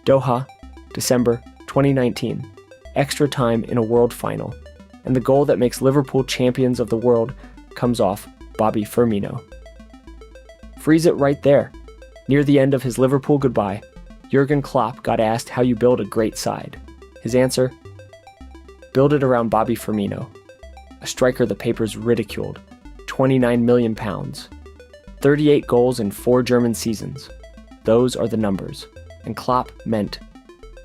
Doha, December 2019. Extra time in a world final. And the goal that makes Liverpool champions of the world comes off Bobby Firmino. Freeze it right there. Near the end of his Liverpool goodbye, Jurgen Klopp got asked how you build a great side. His answer? Build it around Bobby Firmino, a striker the papers ridiculed, £29 million, 38 goals in 4 German seasons. Those are the numbers, and Klopp meant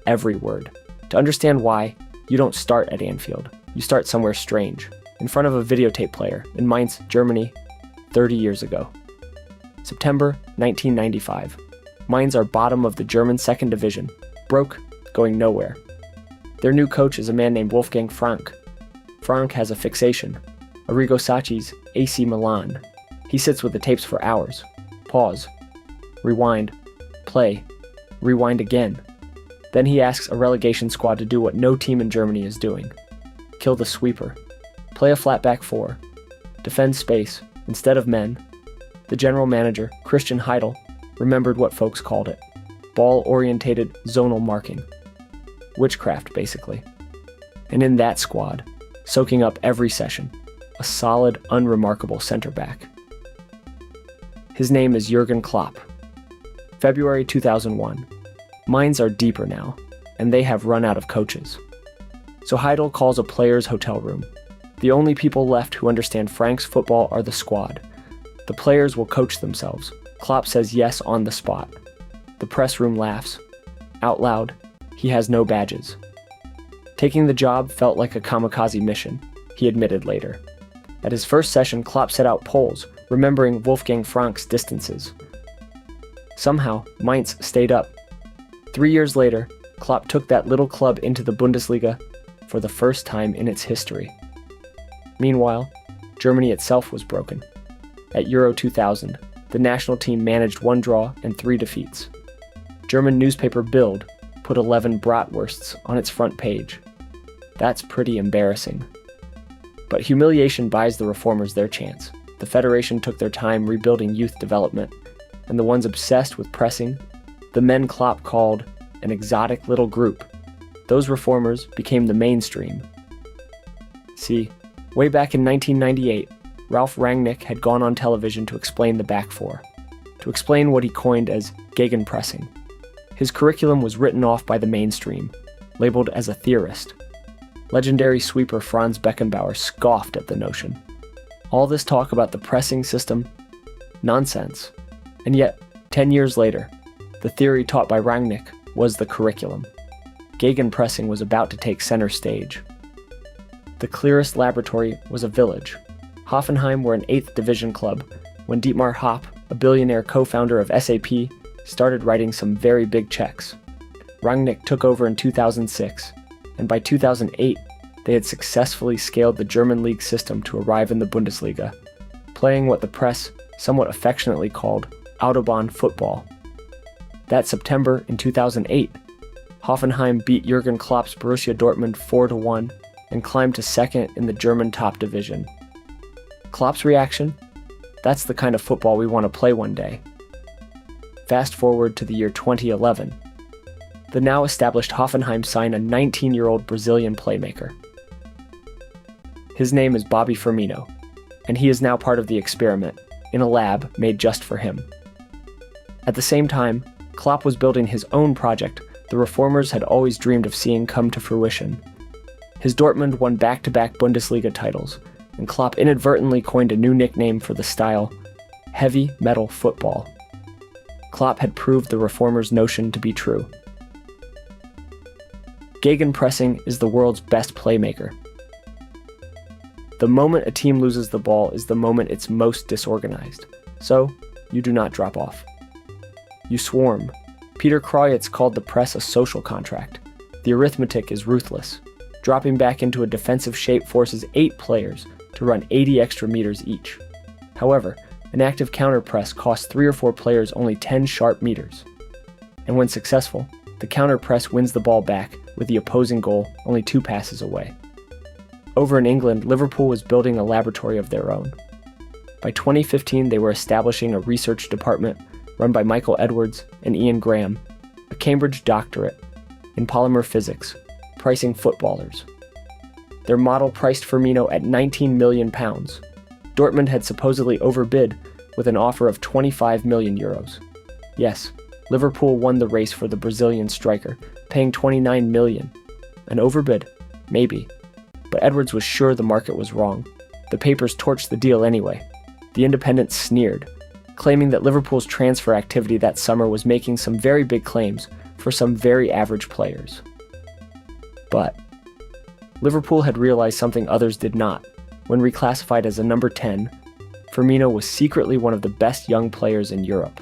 every word. To understand why, you don't start at Anfield. You start somewhere strange, in front of a videotape player in Mainz, Germany, 30 years ago. September 1995. Mainz are bottom of the German second division, broke, going nowhere. Their new coach is a man named Wolfgang Frank. Frank has a fixation, Arrigo Sacchi's AC Milan. He sits with the tapes for hours. Pause. Rewind. Play. Rewind again. Then he asks a relegation squad to do what no team in Germany is doing. Kill the sweeper. Play a flat back 4. Defend space, instead of men. The general manager, Christian Heidel, remembered what folks called it. Ball-orientated zonal marking. Witchcraft, basically. And in that squad, soaking up every session, a solid, unremarkable center back. His name is Jurgen Klopp. February 2001. Mainz are deeper now, and they have run out of coaches. So Heidel calls a player's hotel room. The only people left who understand Frank's football are the squad. The players will coach themselves. Klopp says yes on the spot. The press room laughs. Out loud, he has no badges. Taking the job felt like a kamikaze mission, he admitted later. At his first session, Klopp set out polls, remembering Wolfgang Frank's distances. Somehow, Mainz stayed up. 3 years later, Klopp took that little club into the Bundesliga for the first time in its history. Meanwhile, Germany itself was broken. At Euro 2000, the national team managed 1 draw and 3 defeats. German newspaper Bild put 11 bratwursts on its front page. That's pretty embarrassing. But humiliation buys the reformers their chance. The Federation took their time rebuilding youth development, and the ones obsessed with pressing, the men Klopp called an exotic little group, those reformers became the mainstream. See, way back in 1998, Ralf Rangnick had gone on television to explain the back 4, to explain what he coined as gegenpressing. His curriculum was written off by the mainstream, labeled as a theorist. Legendary sweeper Franz Beckenbauer scoffed at the notion. All this talk about the pressing system? Nonsense. And yet, 10 years later, the theory taught by Rangnick was the curriculum. Gegenpressing was about to take center stage. The clearest laboratory was a village. Hoffenheim were an 8th division club when Dietmar Hopp, a billionaire co-founder of SAP, started writing some very big checks. Rangnick took over in 2006, and by 2008, they had successfully scaled the German league system to arrive in the Bundesliga, playing what the press somewhat affectionately called Autobahn football. That September in 2008, Hoffenheim beat Jurgen Klopp's Borussia Dortmund 4-1 and climbed to 2nd in the German top division. Klopp's reaction? That's the kind of football we want to play one day. Fast forward to the year 2011. The now established Hoffenheim sign a 19-year-old Brazilian playmaker. His name is Bobby Firmino, and he is now part of the experiment, in a lab made just for him. At the same time, Klopp was building his own project the reformers had always dreamed of seeing come to fruition. His Dortmund won back-to-back Bundesliga titles, and Klopp inadvertently coined a new nickname for the style, heavy metal football. Klopp had proved the reformers' notion to be true. Gegenpressing is the world's best playmaker. The moment a team loses the ball is the moment it's most disorganized, so you do not drop off. You swarm. Peter Kreutz called the press a social contract. The arithmetic is ruthless. Dropping back into a defensive shape forces 8 players to run 80 extra meters each. However, an active counter-press costs 3 or 4 players only 10 sharp meters. And when successful, the counter-press wins the ball back with the opposing goal only 2 passes away. Over in England, Liverpool was building a laboratory of their own. By 2015, they were establishing a research department run by Michael Edwards and Ian Graham, a Cambridge doctorate in polymer physics, pricing footballers. Their model priced Firmino at £19 million. Dortmund had supposedly overbid with an offer of €25 million. Yes, Liverpool won the race for the Brazilian striker, paying £29 million. An overbid? Maybe. But Edwards was sure the market was wrong. The papers torched the deal anyway. The Independent sneered, claiming that Liverpool's transfer activity that summer was making some very big claims for some very average players. But Liverpool had realized something others did not. When reclassified as a number 10, Firmino was secretly one of the best young players in Europe.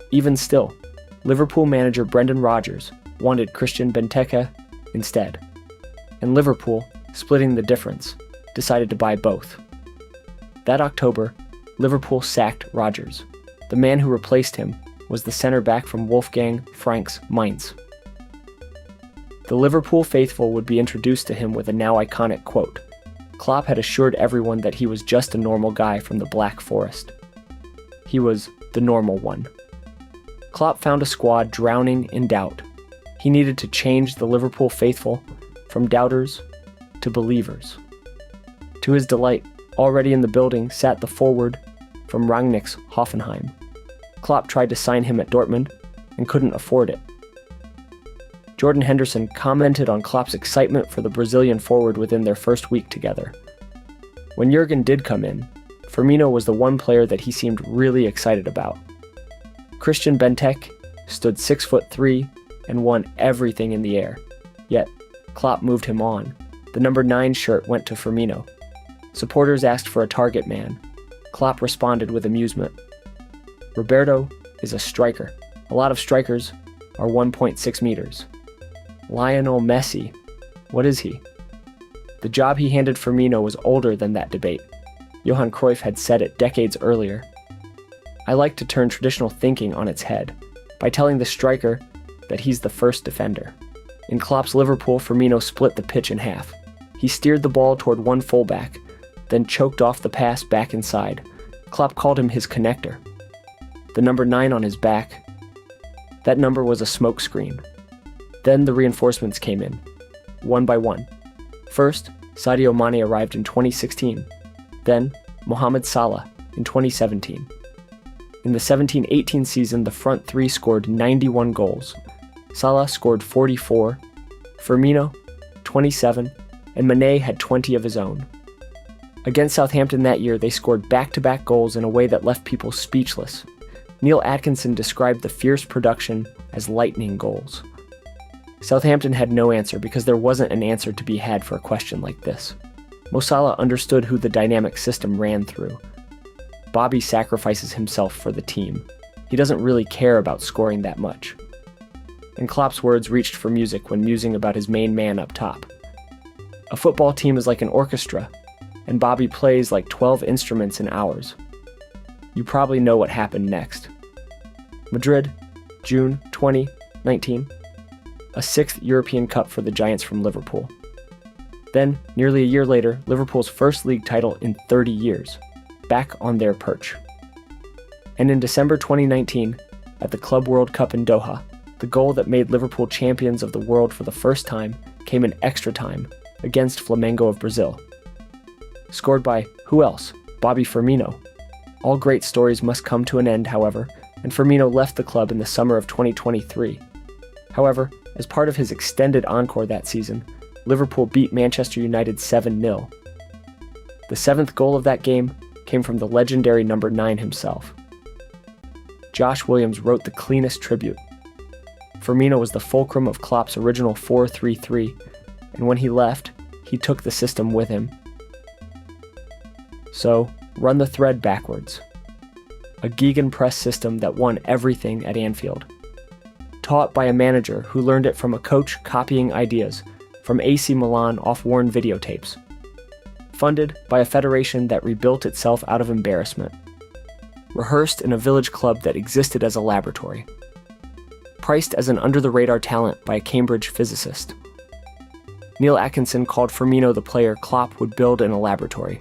Even still, Liverpool manager Brendan Rodgers wanted Christian Benteke instead. And Liverpool, splitting the difference, decided to buy both. That October, Liverpool sacked Rodgers. The man who replaced him was the center-back from Wolfgang Frank's Mainz. The Liverpool faithful would be introduced to him with a now iconic quote. Klopp had assured everyone that he was just a normal guy from the Black Forest. He was the normal one. Klopp found a squad drowning in doubt. He needed to change the Liverpool faithful from doubters to believers. To his delight, already in the building sat the forward from Rangnick's Hoffenheim. Klopp tried to sign him at Dortmund and couldn't afford it. Jordan Henderson commented on Klopp's excitement for the Brazilian forward within their first week together. When Jurgen did come in, Firmino was the one player that he seemed really excited about. Christian Benteke stood 6'3" and won everything in the air. Yet, Klopp moved him on. The number 9 shirt went to Firmino. Supporters asked for a target man. Klopp responded with amusement. Roberto is a striker. A lot of strikers are 1.6 meters. Lionel Messi, what is he? The job he handed Firmino was older than that debate. Johan Cruyff had said it decades earlier. I like to turn traditional thinking on its head by telling the striker that he's the first defender. In Klopp's Liverpool, Firmino split the pitch in half. He steered the ball toward one fullback, then choked off the pass back inside. Klopp called him his connector. The number 9 on his back, that number was a smokescreen. Then the reinforcements came in, one by one. First, Sadio Mane arrived in 2016. Then, Mohamed Salah in 2017. In the 17-18 season, the front three scored 91 goals. Salah scored 44, Firmino 27, and Mane had 20 of his own. Against Southampton that year, they scored back-to-back goals in a way that left people speechless. Neil Atkinson described the fierce production as lightning goals. Southampton had no answer because there wasn't an answer to be had for a question like this. Mo Salah understood who the dynamic system ran through. Bobby sacrifices himself for the team. He doesn't really care about scoring that much. And Klopp's words reached for music when musing about his main man up top. A football team is like an orchestra, and Bobby plays like 12 instruments in hours. You probably know what happened next. Madrid, June 2019. A 6th European Cup for the Giants from Liverpool. Then, nearly a year later, Liverpool's first league title in 30 years, back on their perch. And in December 2019, at the Club World Cup in Doha, the goal that made Liverpool champions of the world for the first time came in extra time against Flamengo of Brazil. Scored by, who else? Bobby Firmino. All great stories must come to an end, however, and Firmino left the club in the summer of 2023. However, as part of his extended encore that season, Liverpool beat Manchester United 7-0. The 7th goal of that game came from the legendary number 9 himself. Josh Williams wrote the cleanest tribute. Firmino was the fulcrum of Klopp's original 4-3-3, and when he left, he took the system with him. So, run the thread backwards. A gegenpress system that won everything at Anfield. Taught by a manager who learned it from a coach copying ideas from AC Milan off-worn videotapes. Funded by a federation that rebuilt itself out of embarrassment. Rehearsed in a village club that existed as a laboratory. Priced as an under-the-radar talent by a Cambridge physicist. Neil Atkinson called Firmino the player Klopp would build in a laboratory,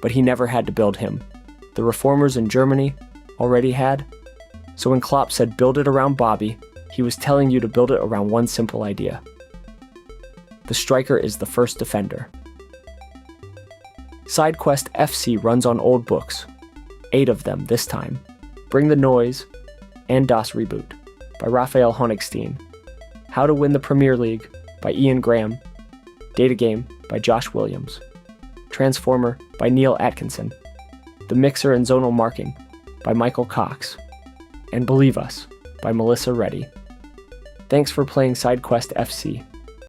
but he never had to build him. The reformers in Germany already had. So when Klopp said build it around Bobby, He was telling you to build it around one simple idea. The striker is the first defender. SideQuest FC runs on old books, 8 of them this time. Bring the Noise and Das Reboot by Raphael Honigstein. How to Win the Premier League by Ian Graham. Data Game by Josh Williams. Transformer by Neil Atkinson. The Mixer and Zonal Marking by Michael Cox. And Believe Us by Melissa Reddy. Thanks for playing SideQuest FC.